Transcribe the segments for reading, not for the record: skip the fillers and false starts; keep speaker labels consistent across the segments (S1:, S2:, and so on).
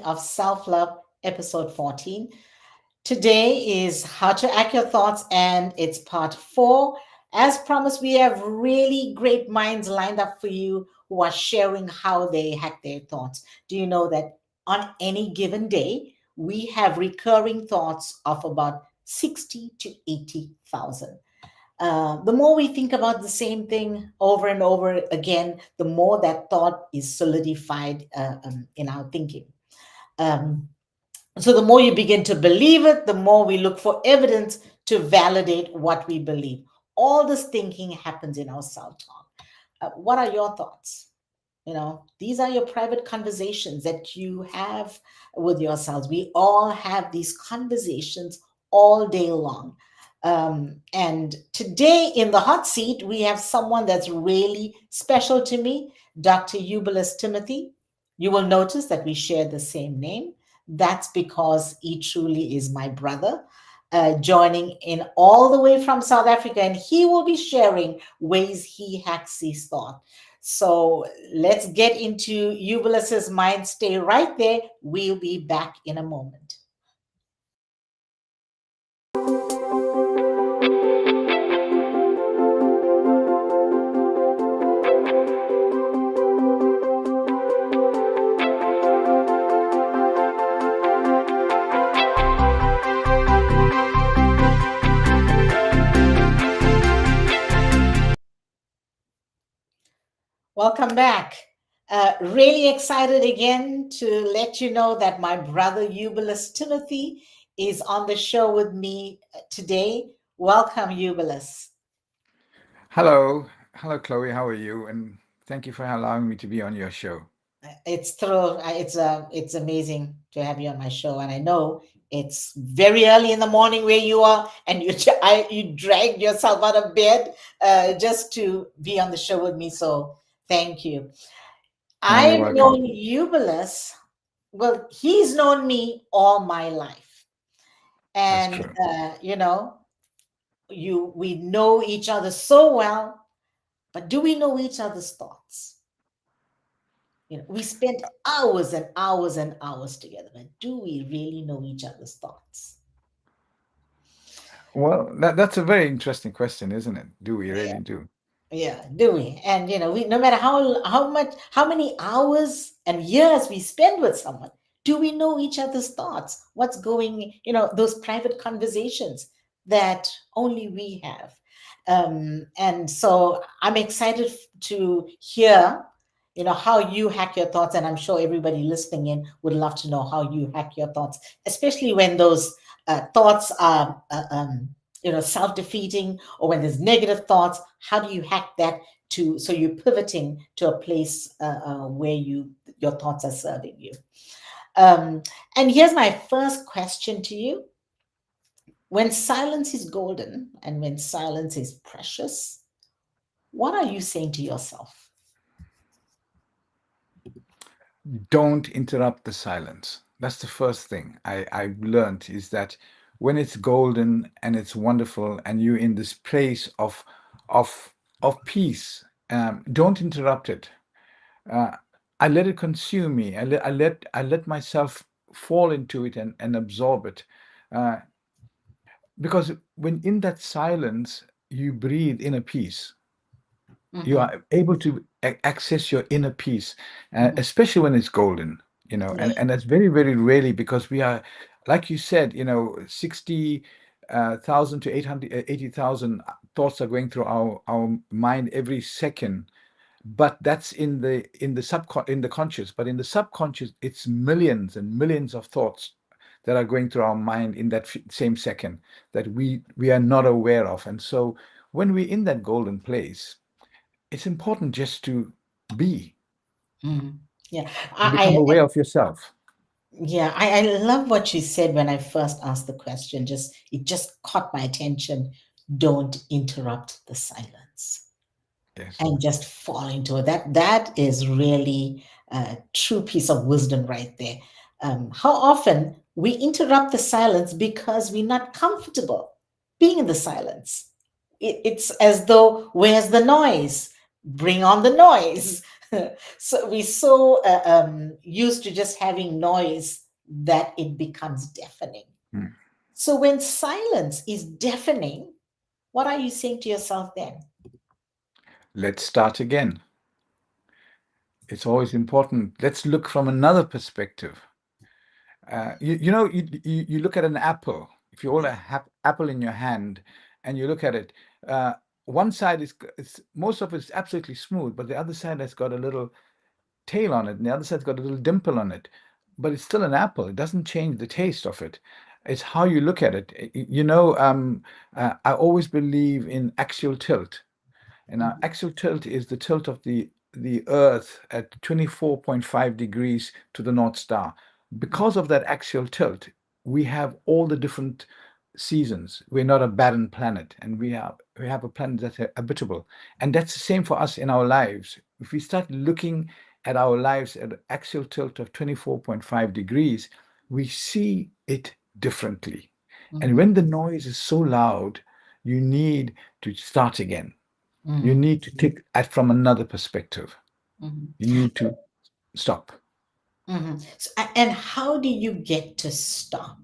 S1: of Self-Love, episode 14. Today is How to Hack Your Thoughts, and it's part 4. As promised, we have really great minds lined up for you who are sharing how they hack their thoughts. Do you know that on any given day, we have recurring thoughts of about 60 to 80,000? The more we think about the same thing over and over again, the more that thought is solidified in our thinking. Um, so the more you begin to believe it, the more we look for evidence to validate what we believe. All this thinking happens in our self-talk. What are your thoughts? These are your private conversations that you have with yourselves. We all have these conversations all day long. And today in the hot seat, we have someone that's really special to me, Dr. Eubulus Timothy. You will notice that we share the same name. That's because he truly is my brother, joining in all the way from South Africa, and he will be sharing ways he hacks his thought. So let's get into Eubulus's mind. Stay right there. We'll be back in a moment. Welcome back. Really excited again to let you know that my brother Eubulus Timothy is on the show with me today. Welcome, Eubulus.
S2: Hello. Hello, Chloe. How are you? And thank you for allowing me to be on your show.
S1: It's amazing to have you on my show, and I know it's very early in the morning where you are, and you dragged yourself out of bed just to be on the show with me. So thank you.
S2: No, you're
S1: I've
S2: welcome.
S1: known Eubulus. Well, he's known me all my life,
S2: That's
S1: and
S2: true.
S1: we know each other so well. But do we know each other's thoughts? We spent hours and hours and hours together, but do we really know each other's thoughts?
S2: Well, that's a very interesting question, isn't it? Do we
S1: Yeah,
S2: really do?
S1: yeah, do we? And we no matter how many hours and years we spend with someone, do we know each other's thoughts? What's going, those private conversations that only we have. And so I'm excited to hear, how you hack your thoughts, and I'm sure everybody listening in would love to know how you hack your thoughts, especially when those thoughts are self-defeating, or when there's negative thoughts. How do you hack that to so you're pivoting to a place where your thoughts are serving you? um, and here's my first question to you. When silence is golden and when silence is precious, what are you saying to yourself?
S2: Don't interrupt the silence. That's the first thing I've learned is that when it's golden and it's wonderful and you're in this place of of peace, don't interrupt it. Uh, I let it consume me. I let myself fall into it and absorb it. Uh, because when in that silence you breathe inner peace, you
S1: Hmm.
S2: are able to access your inner peace,
S1: Hmm.
S2: especially when it's golden,
S1: Yeah.
S2: and that's very, very rarely, because we are, like you said, 60 thousand to 880,000 thoughts are going through our mind every second. But that's in the conscious, but in the subconscious it's millions and millions of thoughts that are going through our mind in that same second, that we are not aware of. And so when we're in that golden place, it's important just to be,
S1: Mhm. Yeah.
S2: to become aware of yourself.
S1: Yeah, I love what you said when I first asked the question. It just caught my attention. Don't interrupt the silence,
S2: Yes.
S1: and just fall into it. That is really a true piece of wisdom right there. How often we interrupt the silence because we're not comfortable being in the silence. It's as though, where's the noise? Bring on the noise. So we so used to just having noise that it becomes deafening.
S2: Mm.
S1: So when silence is deafening, what are you saying to yourself then?
S2: Let's start again. It's always important. Let's look from another perspective. You look at an apple. If you hold a apple in your hand and you look at it, uh, one side is most of it's absolutely smooth, but the other side has got a little tail on it, and the other side's got a little dimple on it. But it's still an apple. It doesn't change the taste of it. It's how you look at it. I always believe in axial tilt. And our
S1: Mhm,
S2: axial tilt is the tilt of the Earth at 24.5 degrees to the North Star. Because of that axial tilt, we have all the different seasons. We're not a barren planet, and we have a planet that's habitable. And that's the same for us in our lives. If we start looking at our lives at an axial tilt of 24.5 degrees, we see it differently. And
S1: mhm,
S2: when the noise is so loud, you need to start again. You
S1: mhm,
S2: need to take it from another perspective.
S1: mhm,
S2: You need to stop.
S1: mhm. And how do you get to stop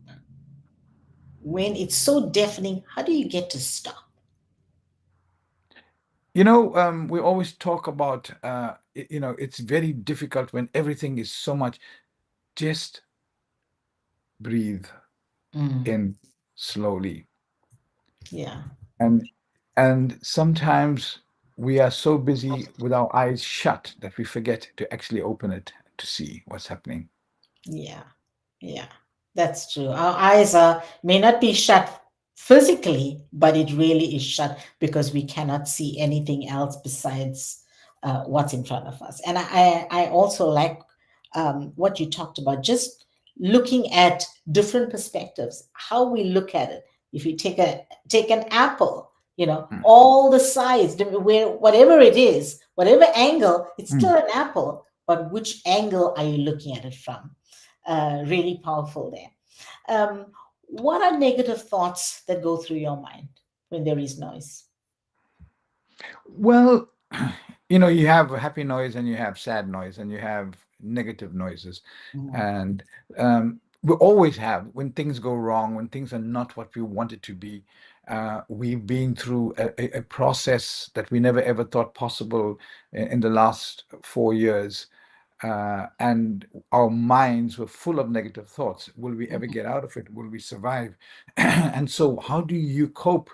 S1: when it's so deafening? How do you get to stop?
S2: We always talk about, it's very difficult when everything is so much. Just breathe
S1: Mm,
S2: in slowly.
S1: yeah,
S2: And and sometimes we are so busy with our eyes shut that we forget to actually open it to see what's happening.
S1: yeah. Yeah, that's true. Our eyes are may not be shut physically, but it really is shut because we cannot see anything else besides what's in front of us. And I also like what you talked about, just looking at different perspectives, how we look at it. If you take an apple,
S2: Mm,
S1: all the sides, where whatever it is, whatever angle, it's
S2: mm.
S1: still an apple. But which angle are you looking at it from? Really powerful there. Um, what are negative thoughts that go through your mind when there is noise?
S2: Well, you have happy noise and you have sad noise and you have negative noises.
S1: Mhm,
S2: And we always have, when things go wrong, when things are not what we want it to be, we've been through a process that we never ever thought possible in the last 4 years. And our minds were full of negative thoughts. Will we ever
S1: mhm,
S2: get out of it? Will we survive? And so, how do you cope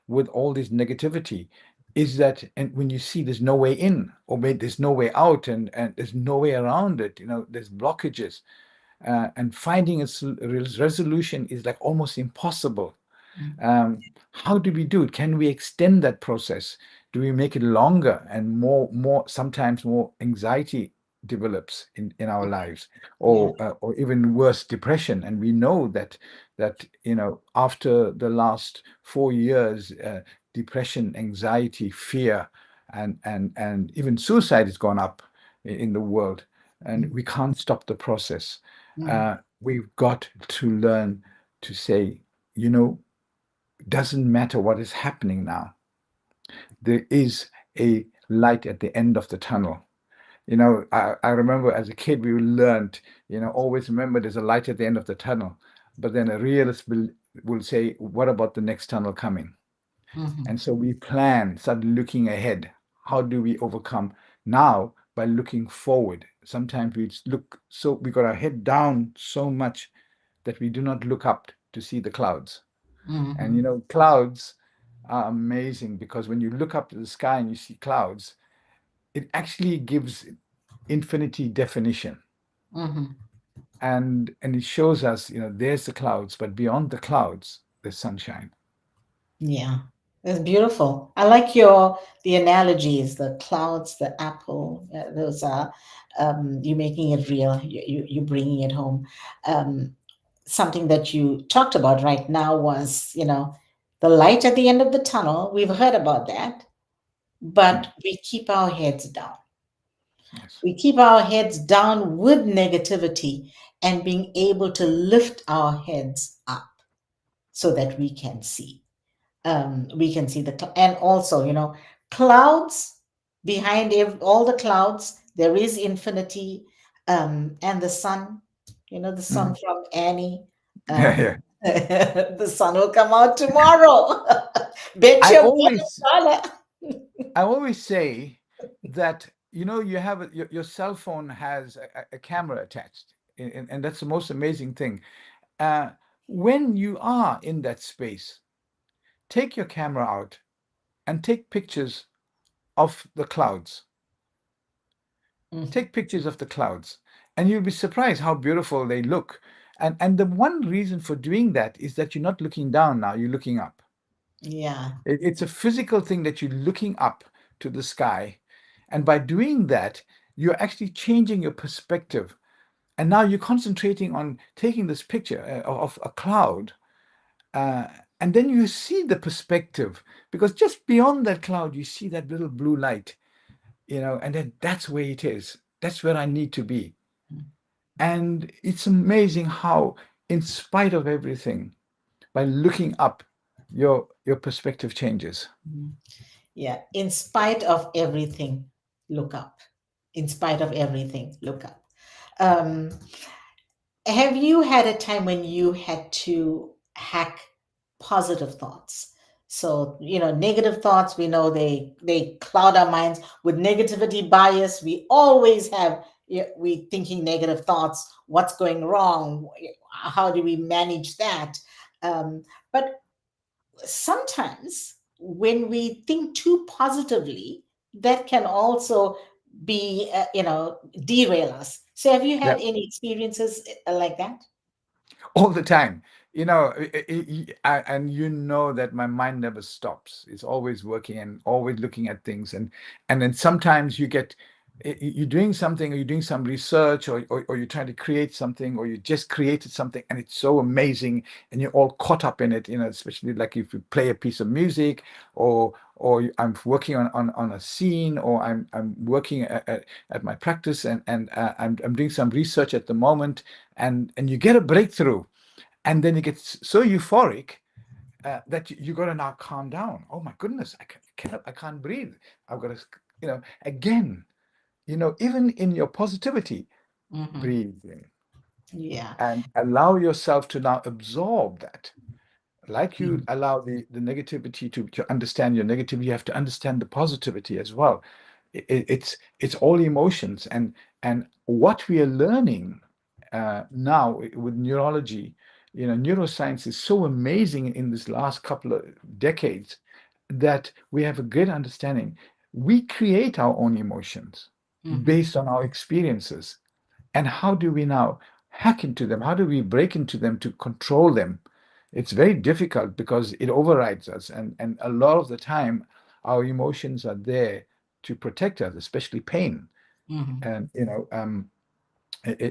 S2: with all this negativity? Is that, and when you see there's no way in, or maybe there's no way out, and there's no way around it, there's blockages, and finding a resolution is like almost impossible.
S1: mhm,
S2: How do we do it? Can we extend that process? Do we make it longer and sometimes more anxiety develops in our lives,
S1: yeah.
S2: or even worse, depression? And we know that after the last 4 years, depression, anxiety, fear, and even suicide has gone up in the world, and
S1: Mhm,
S2: we can't stop the process.
S1: mhm,
S2: We've got to learn to say, you know, doesn't matter what is happening now. There is a light at the end of the tunnel. I remember as a kid, we learned, always remember there's a light at the end of the tunnel. But then a realist will say, what about the next tunnel coming?
S1: mhm,
S2: And so we start looking ahead. How do we overcome now? By looking forward. Sometimes we got our head down so much that we do not look up to see the clouds. And
S1: mhm,
S2: clouds are amazing because when you look up to the sky and you see clouds, it actually gives infinity definition.
S1: mhm.
S2: And it shows us, there's the clouds, but beyond the clouds, there's sunshine.
S1: Yeah, it's beautiful. I like the analogies, the clouds, the apple. Those are you making it real. You bringing it home. Um, Something that you talked about right now was, the light at the end of the tunnel. We've heard about that, but
S2: Mm,
S1: we keep our heads down.
S2: yes.
S1: We keep our heads down with negativity and being able to lift our heads up so that we can see. We can see and also, clouds. Behind all the clouds, there is infinity, and the sun. You know, the sun
S2: Mhm.
S1: from Annie.
S2: Yeah,
S1: Um,
S2: yeah.
S1: the sun will come out tomorrow. Bet
S2: I
S1: your bottom
S2: always
S1: dollar.
S2: I always say that, you have your cell phone has a camera attached, and that's the most amazing thing. Uh, when you are in that space, take your camera out and take pictures of the clouds.
S1: Mhm.
S2: Take pictures of the clouds, and you'll be surprised how beautiful they look. And the one reason for doing that is that you're not looking down now, you're looking up.
S1: Yeah.
S2: It's a physical thing that you're looking up to the sky. And by doing that, you're actually changing your perspective. And now you're concentrating on taking this picture of a cloud. Uh, and then you see the perspective, because just beyond that cloud, you see that little blue light, and then that's where it is. That's where I need to be. And it's amazing how, in spite of everything, by looking up, your perspective changes.
S1: Mhm. Yeah. In spite of everything, look up. In spite of everything, look up. Um, have you had a time when you had to hack positive thoughts? So, negative thoughts, we know they cloud our minds with negativity bias. We always have, we thinking negative thoughts. What's going wrong? How do we manage that? But sometimes when we think too positively, that can also be, derail us. So, have you had
S2: Yeah.
S1: any experiences like that?
S2: All the time. And you know that my mind never stops. It's always working and always looking at things. And then sometimes you're doing something, or you're doing some research, or you're trying to create something, or you just created something, and it's so amazing, and you're all caught up in it, especially like if you play a piece of music, I'm working on a scene, or I'm working at my practice, and I'm doing some research at the moment, and you get a breakthrough, and then you get so euphoric, that you got to now calm down. Oh my goodness, I can't breathe. I've got to, again, even in your positivity,
S1: Hmm.
S2: breathe in
S1: Yeah.
S2: and allow yourself to now absorb that. Like you
S1: Mhm.
S2: allow the negativity to understand your negativity, you have to understand the positivity as well. It's all emotions, and what we are learning now with neurology, neuroscience is so amazing in this last couple of decades, that we have a great understanding. We create our own emotions
S1: Mhm.
S2: based on our experiences. And how do we now hack into them? How do we break into them to control them? It's very difficult because it overrides us. And a lot of the time, our emotions are there to protect us, especially pain.
S1: Mhm.
S2: And,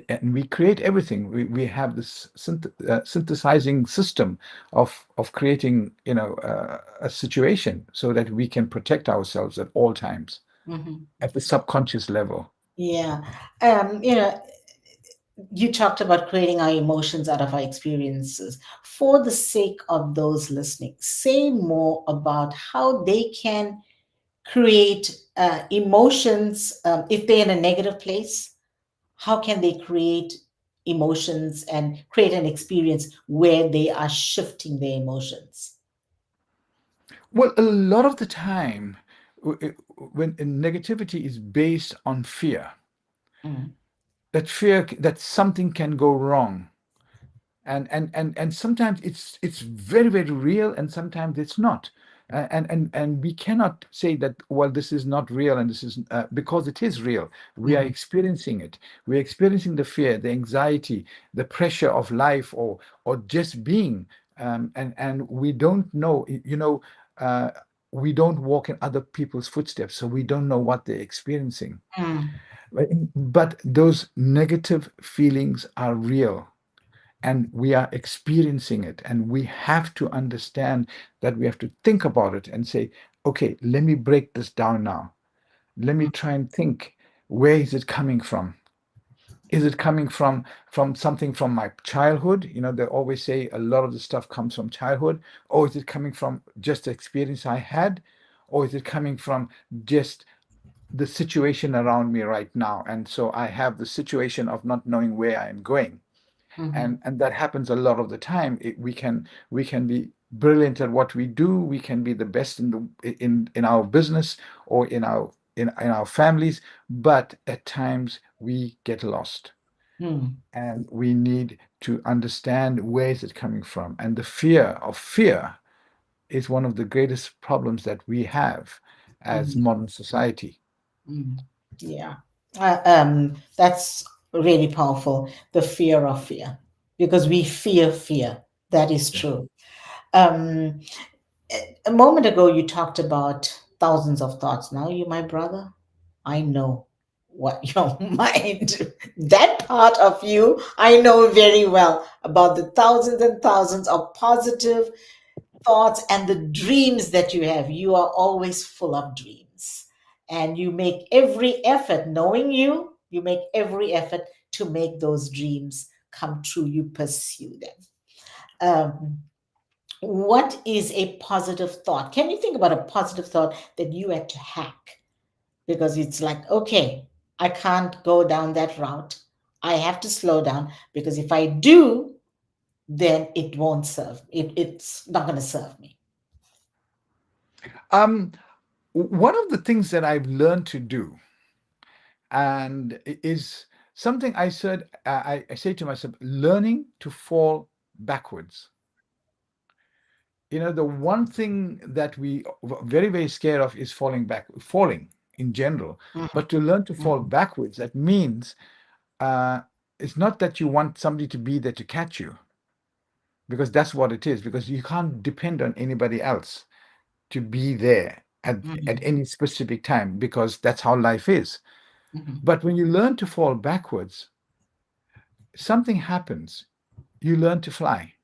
S2: and we create everything. We have this synthesizing system of creating, a situation so that we can protect ourselves at all times
S1: Mhm.
S2: at the subconscious level.
S1: Yeah. You talked about creating our emotions out of our experiences. For the sake of those listening, say more about how they can create emotions, if they're in a negative place. How can they create emotions and create an experience where they are shifting their emotions?
S2: Well, a lot of the time, when negativity is based on fear,
S1: Mm,
S2: that fear that something can go wrong, and sometimes it's very, very real, and sometimes it's not. And we cannot say that, well, this is not real, and this is, because it is real. We are
S1: mhm,
S2: experiencing it. We're experiencing the fear, the anxiety, the pressure of life, or just being, and we don't know, uh, we don't walk in other people's footsteps, so we don't know what they're experiencing.
S1: mm,
S2: But those negative feelings are real, and we are experiencing it, and we have to understand that we have to think about it and say, okay, let me break this down now. Let me try and think, where is it coming from? Is it coming from something from my childhood? They always say a lot of the stuff comes from childhood. Or is it coming from just the experience I had? Or is it coming from just the situation around me right now. And so I have the situation of not knowing where I am going.
S1: Mm-hmm.
S2: And that happens a lot of the time. We can be brilliant at what we do. We can be the best in our business or in our families, but at times we get lost.
S1: Mm-hmm.
S2: And we need to understand where is it coming from. And the fear is one of the greatest problems that we have as
S1: Mm-hmm.
S2: modern society.
S1: Mm-hmm. Yeah. That's really powerful. The fear of fear, because we fear fear. That is
S2: Yeah.
S1: true. Um, a moment ago, you talked about thousands of thoughts. Now, you, my brother, I know what your mind, that part of you, I know very well about the thousands and thousands of positive thoughts and the dreams that you have. You are always full of dreams. And you make every effort, knowing you make every effort to make those dreams come true. You pursue them. Um, what is a positive thought? Can you think about a positive thought that you had to hack? Because it's like, okay, I can't go down that route. I have to slow down, because if I do, then it won't serve. It's not going to serve me.
S2: Um, One of the things that I've learned to do, and is something I said, I say to myself, learning to fall backwards. The one thing that we very, very scared of is falling in general.
S1: Mhm,
S2: But to learn to fall
S1: mhm,
S2: backwards, that means uh, it's not that you want somebody to be there to catch you, because that's what it is, because you can't depend on anybody else to be there at
S1: mhm,
S2: any specific time, because that's how life is.
S1: mhm,
S2: But when you learn to fall backwards, something happens. You learn to fly.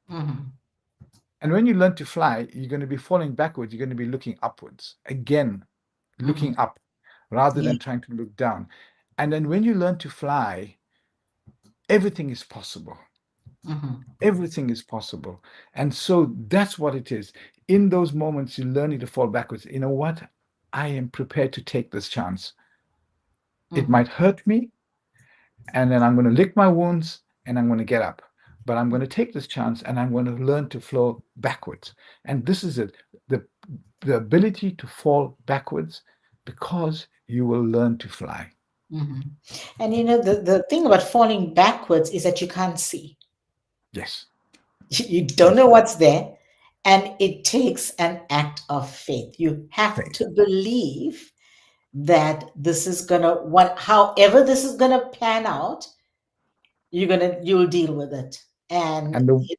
S1: mhm,
S2: And when you learn to fly, you're going to be falling backwards. You're going to be looking upwards. Again, looking
S1: mhm.
S2: up rather
S1: Yeah.
S2: than trying to look down. And then when you learn to fly, everything is possible.
S1: Mhm,
S2: Everything is possible. And so that's what it is. In those moments, you're learning to fall backwards. You know what? I am prepared to take this chance. It
S1: mhm,
S2: might hurt me, and then I'm going to lick my wounds and I'm going to get up. But I'm going to take this chance and I'm going to learn to flow backwards. And this is it, the, the ability to fall backwards, because you will learn to fly.
S1: mhm. And the thing about falling backwards is that you can't see.
S2: Yes,
S1: You don't
S2: yes,
S1: know what's there. And it takes an act of faith. You have
S2: faith.
S1: to believe that this is gonna, what however this is gonna pan out, you'll deal with it. And
S2: And the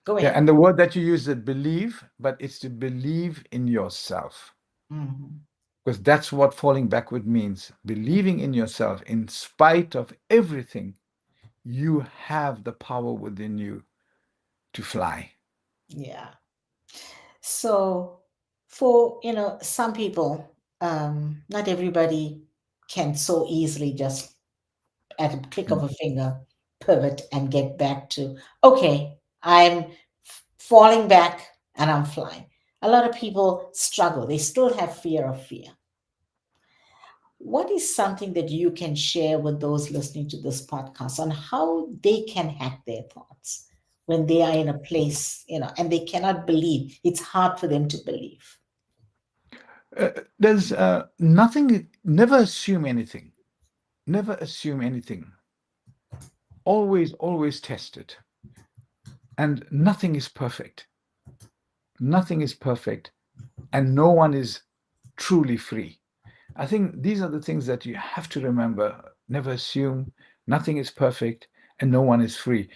S1: go
S2: yeah,
S1: ahead.
S2: and the word that you use is believe, but it's to believe in yourself.
S1: Mhm,
S2: Because that's what falling backward means. Believing in yourself in spite of everything, you have the power within you to fly.
S1: yeah. So for some people, not everybody can so easily just at a click of
S2: Mm.
S1: a finger pivot and get back to, okay, I'm falling back and I'm flying. A lot of people struggle. They still have fear of fear. What is something that you can share with those listening to this podcast on how they can hack their thoughts when they are in a place, and they cannot believe? It's hard for them to believe.
S2: There's nothing, never assume anything. Never assume anything. Always, always test it. And nothing is perfect. Nothing is perfect. And no one is truly free. I think these are the things that you have to remember. Never assume, nothing is perfect, and no one is free.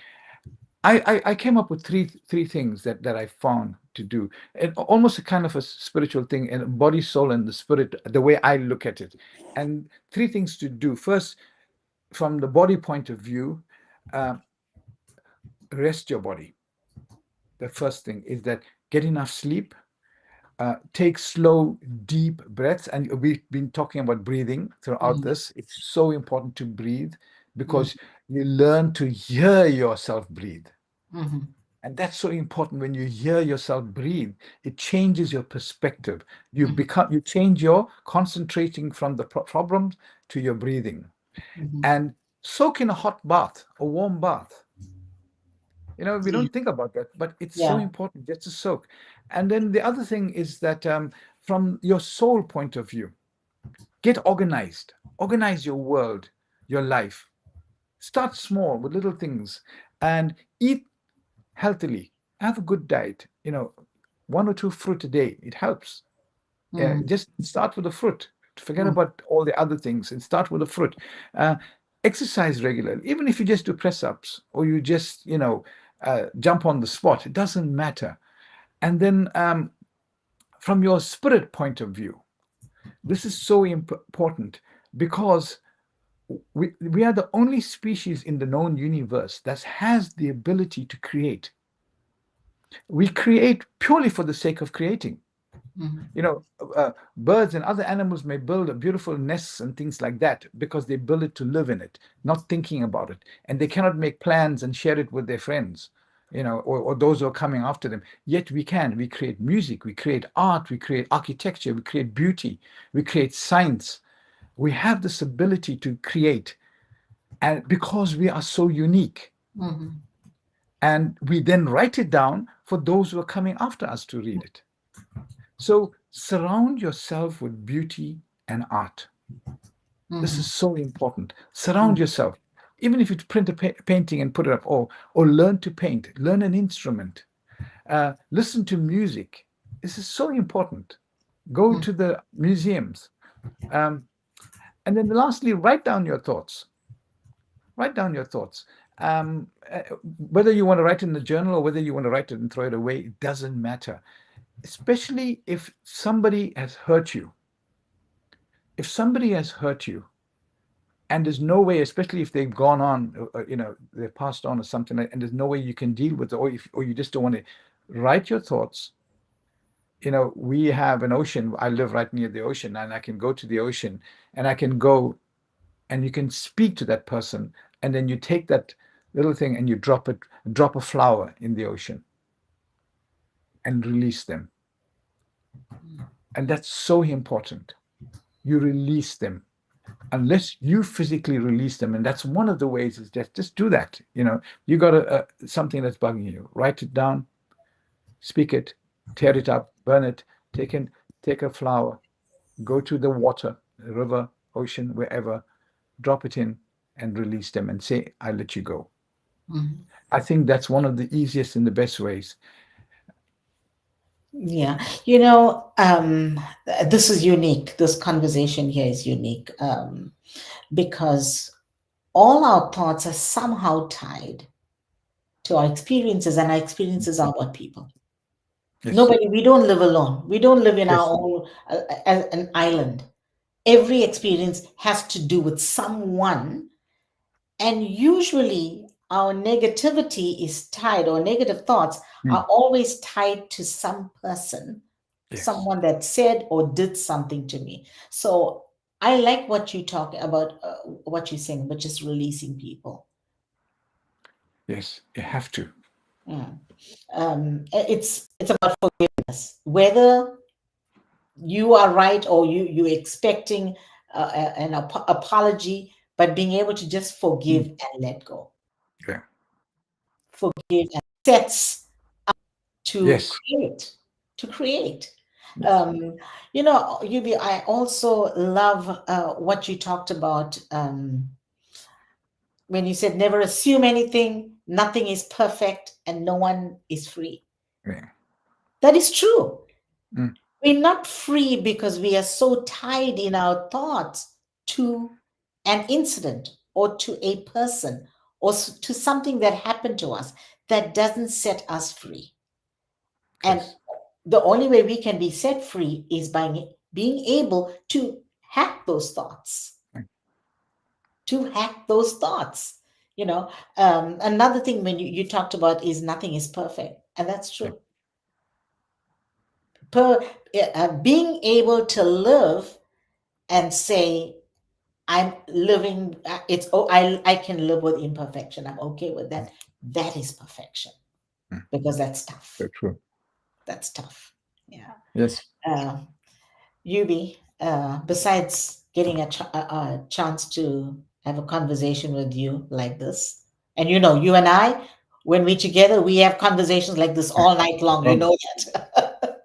S2: I came up with three things that I found to do. And almost a kind of a spiritual thing, and body, soul, and the spirit, the way I look at it. And three things to do. First, from the body point of view, uh, rest your body. The first thing is that get enough sleep, take slow, deep breaths. And we've been talking about breathing throughout
S1: Mhm,
S2: this. It's so important to breathe
S1: mhm,
S2: because you learn to hear yourself breathe.
S1: mhm,
S2: And that's so important. When you hear yourself breathe, it changes your perspective. You change your concentrating from the problems to your breathing.
S1: Mhm.
S2: And soak in a hot bath, a warm bath. We
S1: Yeah.
S2: don't think about that, but it's so
S1: Yeah.
S2: important just to soak. And then the other thing is that from your soul point of view, get organized. Organize your world, your life. Start small with little things and eat healthily. Have a good diet. One or two fruit a day. It helps.
S1: Mm,
S2: Just start with the fruit. Forget
S1: mm,
S2: about all the other things and start with the fruit. Uh, Exercise regularly. Even if you just do press ups or you just, jump on the spot, it doesn't matter. And then from your spirit point of view, this is so important because we are the only species in the known universe that has the ability to create. We create purely for the sake of creating.
S1: mm,
S2: You know, Birds and other animals may build a beautiful nests and things like that because they build it to live in it, not thinking about it. And they cannot make plans and share it with their friends, or those who are coming after them. Yet we can. We create music, we create art, we create architecture, we create beauty, we create science. We have this ability to create, and because we are so unique.
S1: mhm,
S2: And we then write it down for those who are coming after us to read it. So surround yourself with beauty and art. This
S1: mhm,
S2: is so important. Surround
S1: mm,
S2: yourself. Even if you print a painting and put it up, or learn to paint, learn an instrument, listen to music. This is so important. Go
S1: mm,
S2: to the museums. Um, and then lastly, write down your thoughts. Write down your thoughts. Whether you want to write it in the journal or whether you want to write it and throw it away, it doesn't matter. Especially if somebody has hurt you. If somebody has hurt you, and there's no way, especially if they've gone on, they've passed on or something, and there's no way you can deal with it, or you just don't want to write your thoughts. We have an ocean. I live right near the ocean, and I can go to the ocean, and I can go, and you can speak to that person, and then you take that little thing and you drop a flower in the ocean and release them. And that's so important. You release them unless you physically release them. And that's one of the ways is just do that. You got something that's bugging you, write it down, speak it, tear it up, burn it, take in, take a flower, go to the water, the river, ocean, wherever, drop it in and release them and say, I let you go.
S1: mhm.
S2: I think that's one of the easiest and the best ways.
S1: Yeah. This is unique. This conversation here is unique, because all our thoughts are somehow tied to our experiences, and our experiences are what people.
S2: Yes,
S1: Nobody, we don't live alone. We don't live in our
S2: yes,
S1: own, as an island. Every experience has to do with someone. And usually, our negativity is tied, or negative thoughts
S2: mm,
S1: are always tied to some person,
S2: yes,
S1: someone that said or did something to me. So I like what you talk about, what you're saying, but just releasing people.
S2: yes, you have to.
S1: Mm. It's about forgiveness, whether you are right or you're expecting an apology, but being able to just
S2: Mm,
S1: forgive and let go,
S2: yeah.
S1: forgive and sets to
S2: Yes,
S1: create, to create.
S2: yes,
S1: Um, Yubi, I also love what you talked about, when you said never assume anything, nothing is perfect, and no one is free.
S2: yeah.
S1: That is true.
S2: Mm,
S1: We're not free because we are so tied in our thoughts to an incident or to a person or to something that happened to us that doesn't set us free. And
S2: yes,
S1: the only way we can be set free is by being able to hack those thoughts,
S2: mm,
S1: to hack those thoughts. You know, Another thing when you talked about is nothing is perfect, and that's
S2: yeah,
S1: true. Being able to live and say, I'm living, I can live with imperfection. I'm okay with that. That is perfection.
S2: Mm.
S1: because that's
S2: So
S1: tough.
S2: true.
S1: That's tough. Yeah.
S2: Yes.
S1: Uh, Yubi, besides getting a chance to have a conversation with you like this, and you and I, when we together, we have conversations like this all night long. You
S2: Oh,
S1: know that,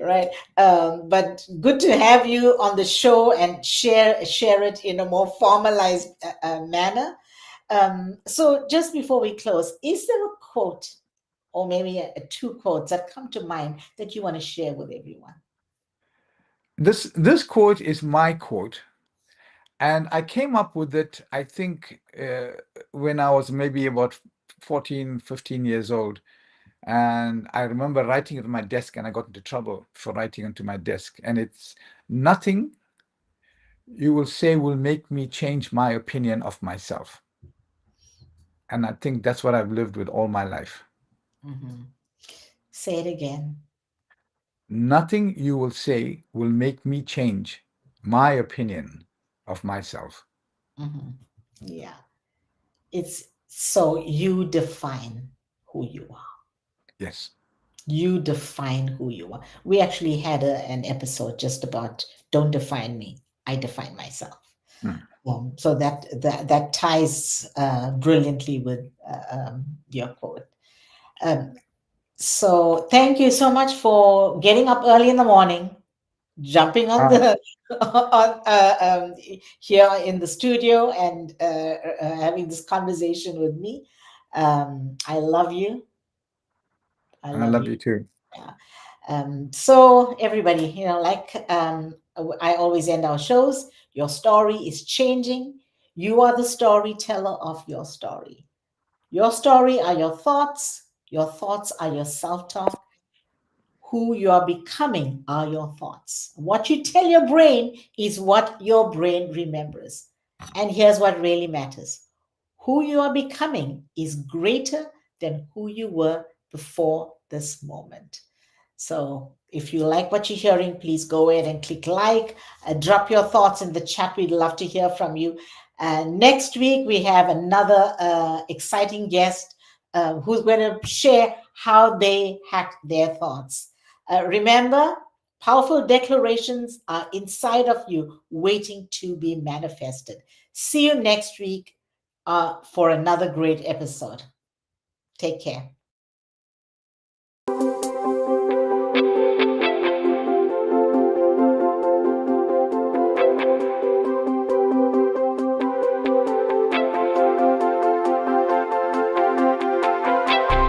S1: right? But good to have you on the show and share it in a more formalized manner. So just before we close, is there a quote or maybe two quotes that come to mind that you want to share with everyone?
S2: this quote is my quote, and I came up with it, I think, when I was maybe about 14, 15 years old. And I remember writing it on my desk, and I got into trouble for writing onto my desk. And it's, nothing you will say will make me change my opinion of myself. And I think that's what I've lived with all my life.
S1: Mhm. Say it again.
S2: Nothing you will say will make me change my opinion of myself.
S1: Mhm. Yeah. It's so you define who you are.
S2: Yes.
S1: You define who you are. We actually had an episode just about don't define me. I define myself.
S2: Mm.
S1: So that ties brilliantly with your quote. Um, so thank you so much for getting up early in the morning, jumping on
S2: Uh,
S1: the on here in the studio and having this conversation with me. I love you. I
S2: I
S1: love
S2: love
S1: you.
S2: you too.
S1: Yeah. So everybody, like I always end our shows. Your story is changing. You are the storyteller of your story. Your story are your thoughts. Your thoughts are your self-talk. Who you are becoming are your thoughts. What you tell your brain is what your brain remembers. And here's what really matters: who you are becoming is greater than who you were before this moment. So if you like what you're hearing, please go ahead and click like, drop your thoughts in the chat. We'd love to hear from you. Next week, we have another exciting guest who's going to share how they hacked their thoughts. Remember, powerful declarations are inside of you, waiting to be manifested. See you next week for another great episode. Take care.